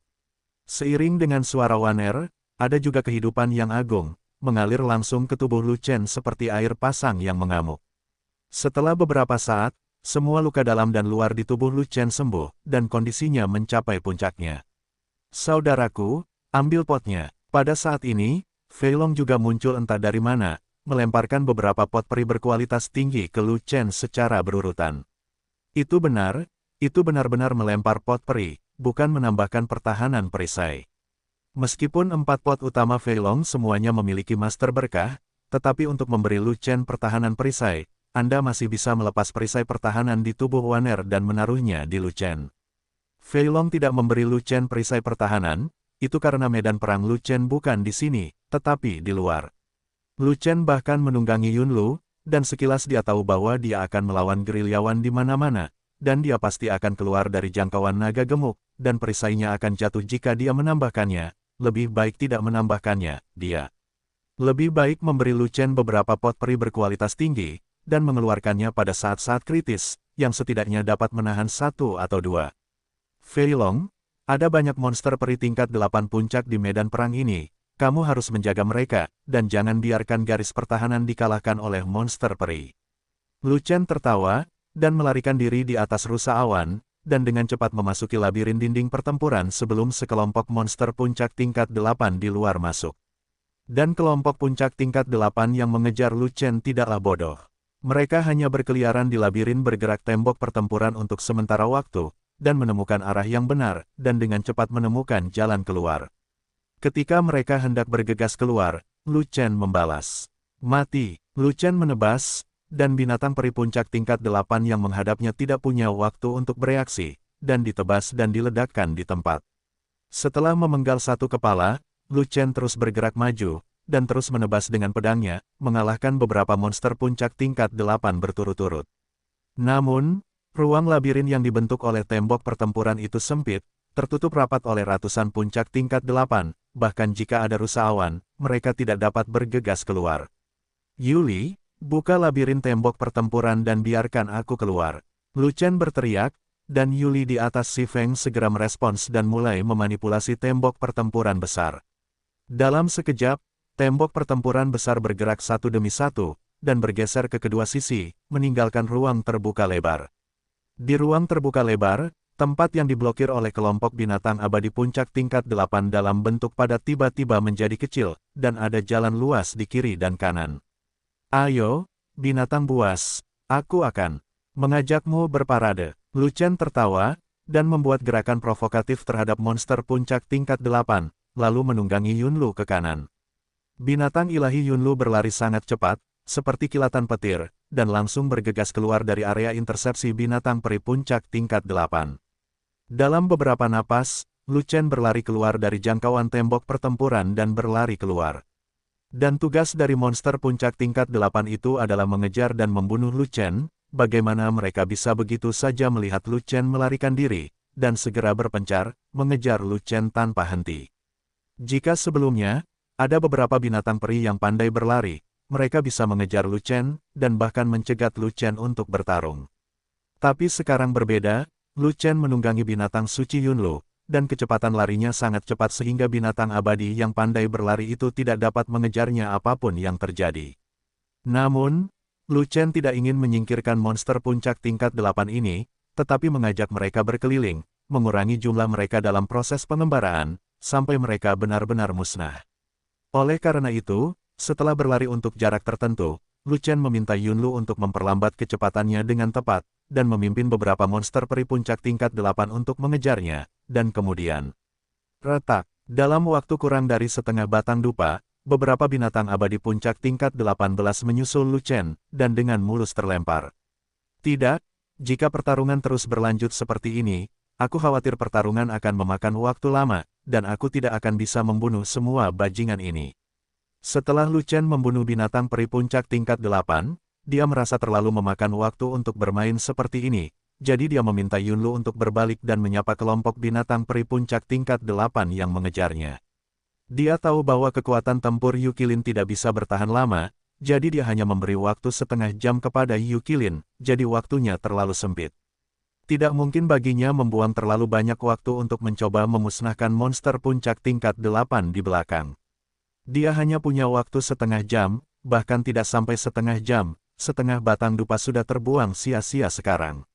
A: Seiring dengan suara Waner, ada juga kehidupan yang agung, mengalir langsung ke tubuh Lu Chen seperti air pasang yang mengamuk. Setelah beberapa saat, semua luka dalam dan luar di tubuh Lu Chen sembuh, dan kondisinya mencapai puncaknya. Saudaraku, ambil potnya. Pada saat ini, Fei Long juga muncul entah dari mana, melemparkan beberapa pot peri berkualitas tinggi ke Lu Chen secara berurutan. Itu benar-benar melempar pot peri, bukan menambahkan pertahanan perisai. Meskipun 4 pot utama Fei Long semuanya memiliki master berkah, tetapi untuk memberi Lu Chen pertahanan perisai, Anda masih bisa melepas perisai pertahanan di tubuh Waner dan menaruhnya di Lu Chen. Fei Long tidak memberi Lu Chen perisai pertahanan, itu karena medan perang Lu Chen bukan di sini, tetapi di luar. Lu Chen bahkan menunggangi Yunlu, dan sekilas dia tahu bahwa dia akan melawan gerilyawan di mana-mana, dan dia pasti akan keluar dari jangkauan naga gemuk, dan perisainya akan jatuh jika dia menambahkannya. Lebih baik tidak menambahkannya, dia lebih baik memberi Lu Chen beberapa pot peri berkualitas tinggi, dan mengeluarkannya pada saat-saat kritis, yang setidaknya dapat menahan 1 atau 2. Fei Long, ada banyak monster peri tingkat 8 puncak di medan perang ini, kamu harus menjaga mereka, dan jangan biarkan garis pertahanan dikalahkan oleh monster peri. Lu Chen tertawa, dan melarikan diri di atas rusa awan, dan dengan cepat memasuki labirin dinding pertempuran sebelum sekelompok monster puncak tingkat 8 di luar masuk. Dan kelompok puncak tingkat 8 yang mengejar Lu Chen tidaklah bodoh. Mereka hanya berkeliaran di labirin bergerak tembok pertempuran untuk sementara waktu, dan menemukan arah yang benar, dan dengan cepat menemukan jalan keluar. Ketika mereka hendak bergegas keluar, Lu Chen membalas. Mati, Lu Chen menebas, dan binatang peri puncak tingkat 8 yang menghadapnya tidak punya waktu untuk bereaksi, dan ditebas dan diledakkan di tempat. Setelah memenggal satu kepala, Lu Chen terus bergerak maju, dan terus menebas dengan pedangnya, mengalahkan beberapa monster puncak tingkat 8 berturut-turut. Namun, ruang labirin yang dibentuk oleh tembok pertempuran itu sempit, tertutup rapat oleh ratusan puncak tingkat 8, bahkan jika ada rusa awan, mereka tidak dapat bergegas keluar. Yuli, buka labirin tembok pertempuran dan biarkan aku keluar. Lu Chen berteriak, dan Yuli di atas Si Feng segera merespons dan mulai memanipulasi tembok pertempuran besar. Dalam sekejap, tembok pertempuran besar bergerak satu demi satu, dan bergeser ke kedua sisi, meninggalkan ruang terbuka lebar. Di ruang terbuka lebar, tempat yang diblokir oleh kelompok binatang abadi puncak tingkat 8 dalam bentuk padat tiba-tiba menjadi kecil, dan ada jalan luas di kiri dan kanan. Ayo, binatang buas, aku akan mengajakmu berparade. Lu Chen tertawa, dan membuat gerakan provokatif terhadap monster puncak tingkat 8, lalu menunggangi Yunlu ke kanan. Binatang ilahi Yunlu berlari sangat cepat, seperti kilatan petir, dan langsung bergegas keluar dari area intersepsi binatang peri puncak tingkat 8. Dalam beberapa napas, Lu Chen berlari keluar dari jangkauan tembok pertempuran dan berlari keluar. Dan tugas dari monster puncak tingkat 8 itu adalah mengejar dan membunuh Lu Chen. Bagaimana mereka bisa begitu saja melihat Lu Chen melarikan diri, dan segera berpencar, mengejar Lu Chen tanpa henti. Jika sebelumnya, ada beberapa binatang peri yang pandai berlari, mereka bisa mengejar Lu Chen, dan bahkan mencegat Lu Chen untuk bertarung. Tapi sekarang berbeda, Lu Chen menunggangi binatang suci Yunlu, dan kecepatan larinya sangat cepat sehingga binatang abadi yang pandai berlari itu tidak dapat mengejarnya apapun yang terjadi. Namun, Lu Chen tidak ingin menyingkirkan monster puncak tingkat 8 ini, tetapi mengajak mereka berkeliling, mengurangi jumlah mereka dalam proses pengembaraan, sampai mereka benar-benar musnah. Oleh karena itu, setelah berlari untuk jarak tertentu, Lu Chen meminta Yunlu untuk memperlambat kecepatannya dengan tepat, dan memimpin beberapa monster peri puncak tingkat 8 untuk mengejarnya, dan kemudian retak. Dalam waktu kurang dari setengah batang dupa, beberapa binatang abadi puncak tingkat 18 menyusul Lu Chen, dan dengan mulus terlempar. Tidak, jika pertarungan terus berlanjut seperti ini, aku khawatir pertarungan akan memakan waktu lama, dan aku tidak akan bisa membunuh semua bajingan ini. Setelah Lu Chen membunuh binatang peri puncak tingkat 8, dia merasa terlalu memakan waktu untuk bermain seperti ini, jadi dia meminta Yunlu untuk berbalik dan menyapa kelompok binatang peri puncak tingkat 8 yang mengejarnya. Dia tahu bahwa kekuatan tempur Yukilin tidak bisa bertahan lama, jadi dia hanya memberi waktu setengah jam kepada Yukilin, jadi waktunya terlalu sempit. Tidak mungkin baginya membuang terlalu banyak waktu untuk mencoba memusnahkan monster puncak tingkat 8 di belakang. Dia hanya punya waktu setengah jam, bahkan tidak sampai setengah jam, setengah batang dupa sudah terbuang sia-sia sekarang.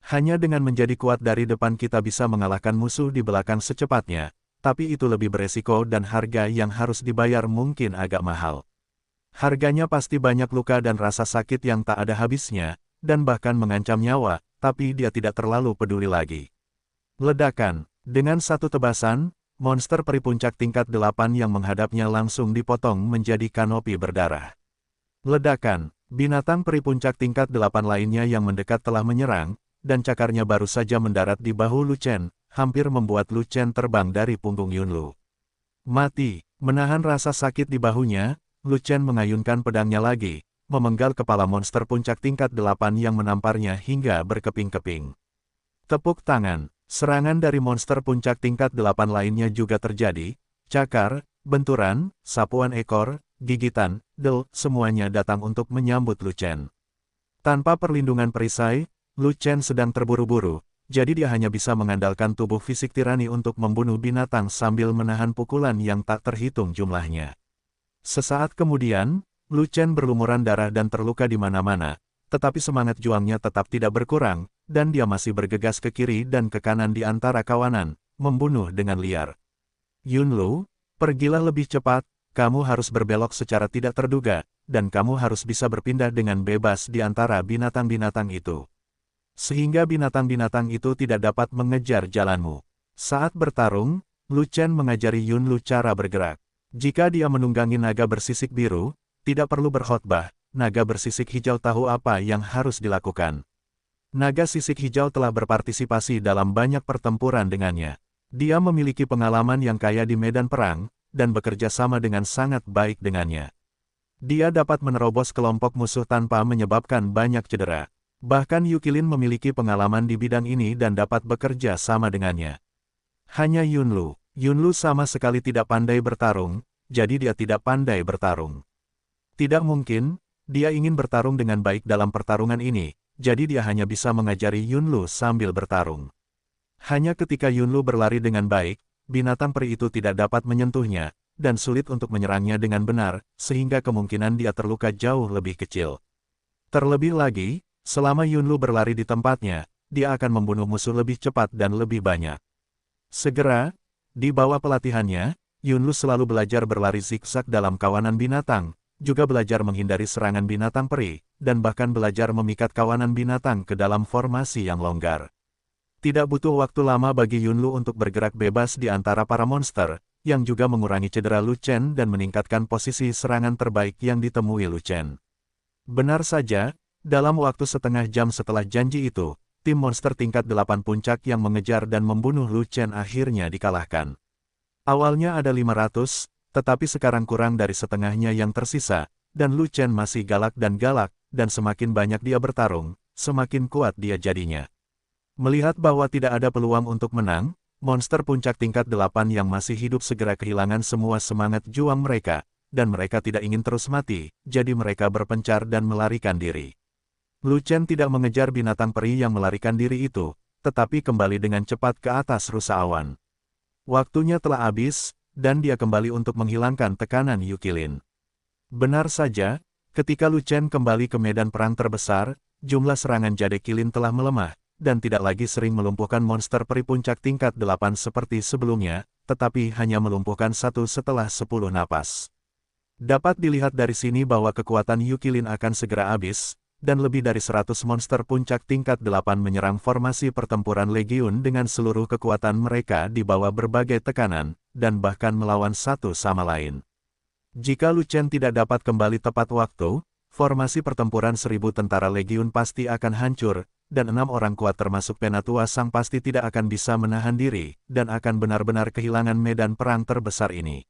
A: Hanya dengan menjadi kuat dari depan kita bisa mengalahkan musuh di belakang secepatnya. Tapi itu lebih beresiko dan harga yang harus dibayar mungkin agak mahal. Harganya pasti banyak luka dan rasa sakit yang tak ada habisnya, dan bahkan mengancam nyawa, tapi dia tidak terlalu peduli lagi. Ledakan. Dengan satu tebasan, monster peri puncak tingkat 8 yang menghadapnya langsung dipotong menjadi kanopi berdarah. Ledakan. Binatang peri puncak tingkat 8 lainnya yang mendekat telah menyerang, dan cakarnya baru saja mendarat di bahu Lu Chen, hampir membuat Lu Chen terbang dari punggung Yunlu. Mati. Menahan rasa sakit di bahunya, Lu Chen mengayunkan pedangnya lagi, memenggal kepala monster puncak tingkat 8 yang menamparnya hingga berkeping-keping. Tepuk tangan. Serangan dari monster puncak tingkat 8 lainnya juga terjadi, cakar, benturan, sapuan ekor, gigitan, semuanya datang untuk menyambut Lu Chen. Tanpa perlindungan perisai, Lu Chen sedang terburu-buru. Jadi dia hanya bisa mengandalkan tubuh fisik tirani untuk membunuh binatang sambil menahan pukulan yang tak terhitung jumlahnya. Sesaat kemudian, Lu Chen berlumuran darah dan terluka di mana-mana, tetapi semangat juangnya tetap tidak berkurang, dan dia masih bergegas ke kiri dan ke kanan di antara kawanan, membunuh dengan liar. Yunlu, pergilah lebih cepat, kamu harus berbelok secara tidak terduga, dan kamu harus bisa berpindah dengan bebas di antara binatang-binatang itu. Sehingga binatang-binatang itu tidak dapat mengejar jalanmu. Saat bertarung, Lu Chen mengajari Yunlu cara bergerak. Jika dia menunggangi naga bersisik biru, tidak perlu berkhotbah, naga bersisik hijau tahu apa yang harus dilakukan. Naga sisik hijau telah berpartisipasi dalam banyak pertempuran dengannya. Dia memiliki pengalaman yang kaya di medan perang, dan bekerja sama dengan sangat baik dengannya. Dia dapat menerobos kelompok musuh tanpa menyebabkan banyak cedera. Bahkan Yukilin memiliki pengalaman di bidang ini dan dapat bekerja sama dengannya. Hanya Yunlu sama sekali tidak pandai bertarung, jadi dia tidak pandai bertarung. Tidak mungkin, dia ingin bertarung dengan baik dalam pertarungan ini, jadi dia hanya bisa mengajari Yunlu sambil bertarung. Hanya ketika Yunlu berlari dengan baik, binatang peri itu tidak dapat menyentuhnya, dan sulit untuk menyerangnya dengan benar, sehingga kemungkinan dia terluka jauh lebih kecil. Terlebih lagi, selama Yunlu berlari di tempatnya, dia akan membunuh musuh lebih cepat dan lebih banyak. Segera, di bawah pelatihannya, Yunlu selalu belajar berlari zigzag dalam kawanan binatang, juga belajar menghindari serangan binatang peri, dan bahkan belajar memikat kawanan binatang ke dalam formasi yang longgar. Tidak butuh waktu lama bagi Yunlu untuk bergerak bebas di antara para monster, yang juga mengurangi cedera Lu Chen dan meningkatkan posisi serangan terbaik yang ditemui Lu Chen. Benar saja, dalam waktu setengah jam setelah janji itu, tim monster tingkat 8 puncak yang mengejar dan membunuh Lu Chen akhirnya dikalahkan. Awalnya ada 500, tetapi sekarang kurang dari setengahnya yang tersisa, dan Lu Chen masih galak, dan semakin banyak dia bertarung, semakin kuat dia jadinya. Melihat bahwa tidak ada peluang untuk menang, monster puncak tingkat 8 yang masih hidup segera kehilangan semua semangat juang mereka, dan mereka tidak ingin terus mati, jadi mereka berpencar dan melarikan diri. Lu Chen tidak mengejar binatang peri yang melarikan diri itu, tetapi kembali dengan cepat ke atas rusa awan. Waktunya telah habis, dan dia kembali untuk menghilangkan tekanan Yukilin. Benar saja, ketika Lu Chen kembali ke medan perang terbesar, jumlah serangan Jade Kilin telah melemah, dan tidak lagi sering melumpuhkan monster peri puncak tingkat 8 seperti sebelumnya, tetapi hanya melumpuhkan satu setelah 10 napas. Dapat dilihat dari sini bahwa kekuatan Yukilin akan segera habis, dan lebih dari 100 monster puncak tingkat 8 menyerang formasi pertempuran Legiun dengan seluruh kekuatan mereka di bawah berbagai tekanan, dan bahkan melawan satu sama lain. Jika Lu Chen tidak dapat kembali tepat waktu, formasi pertempuran 1000 tentara Legiun pasti akan hancur, dan 6 orang kuat termasuk Penatua Sang pasti tidak akan bisa menahan diri, dan akan benar-benar kehilangan medan perang terbesar ini.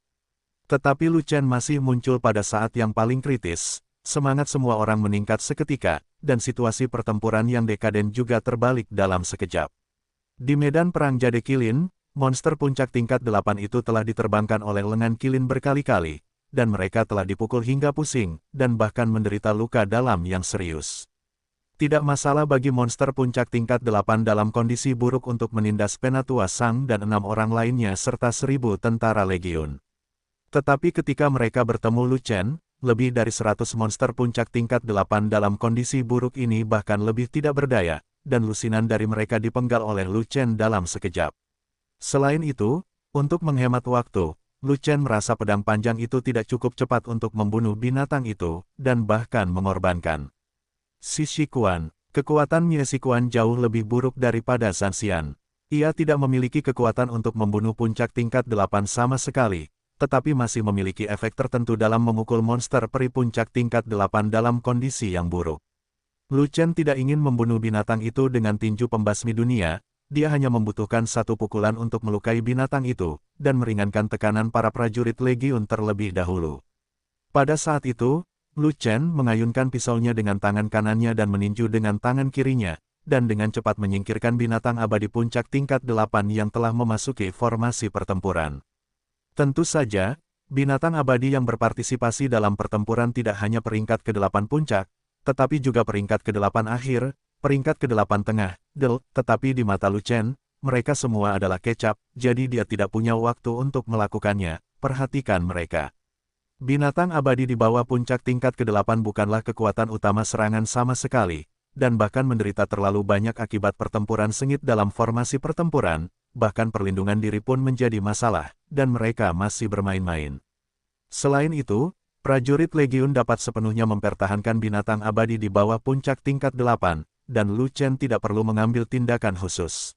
A: Tetapi Lu Chen masih muncul pada saat yang paling kritis. Semangat semua orang meningkat seketika, dan situasi pertempuran yang dekaden juga terbalik dalam sekejap. Di medan perang Jade Kilin, monster puncak tingkat 8 itu telah diterbangkan oleh lengan Kilin berkali-kali, dan mereka telah dipukul hingga pusing, dan bahkan menderita luka dalam yang serius. Tidak masalah bagi monster puncak tingkat 8 dalam kondisi buruk untuk menindas Penatua Sang dan 6 orang lainnya serta 1000 tentara Legiun. Tetapi ketika mereka bertemu Lu Chen, lebih dari 100 monster puncak tingkat 8 dalam kondisi buruk ini bahkan lebih tidak berdaya, dan lusinan dari mereka dipenggal oleh Lu Chen dalam sekejap. Selain itu, untuk menghemat waktu, Lu Chen merasa pedang panjang itu tidak cukup cepat untuk membunuh binatang itu, dan bahkan mengorbankan Shi Shikuan. Kekuatan Mie Shikuan jauh lebih buruk daripada Zanxian. Ia tidak memiliki kekuatan untuk membunuh puncak tingkat 8 sama sekali, tetapi masih memiliki efek tertentu dalam memukul monster peri puncak tingkat 8 dalam kondisi yang buruk. Lu Chen tidak ingin membunuh binatang itu dengan tinju pembasmi dunia, dia hanya membutuhkan satu pukulan untuk melukai binatang itu, dan meringankan tekanan para prajurit Legiun terlebih dahulu. Pada saat itu, Lu Chen mengayunkan pisaunya dengan tangan kanannya dan meninju dengan tangan kirinya, dan dengan cepat menyingkirkan binatang abadi puncak tingkat 8 yang telah memasuki formasi pertempuran. Tentu saja, binatang abadi yang berpartisipasi dalam pertempuran tidak hanya peringkat ke-8 puncak, tetapi juga peringkat ke-8 akhir, peringkat ke-8 tengah, tetapi di mata Lu Chen, mereka semua adalah kecap, jadi dia tidak punya waktu untuk melakukannya. Perhatikan mereka. Binatang abadi di bawah puncak tingkat ke-8 bukanlah kekuatan utama serangan sama sekali, dan bahkan menderita terlalu banyak akibat pertempuran sengit dalam formasi pertempuran. Bahkan perlindungan diri pun menjadi masalah, dan mereka masih bermain-main. Selain itu, prajurit Legiun dapat sepenuhnya mempertahankan binatang abadi di bawah puncak tingkat 8, dan Lu Chen tidak perlu mengambil tindakan khusus.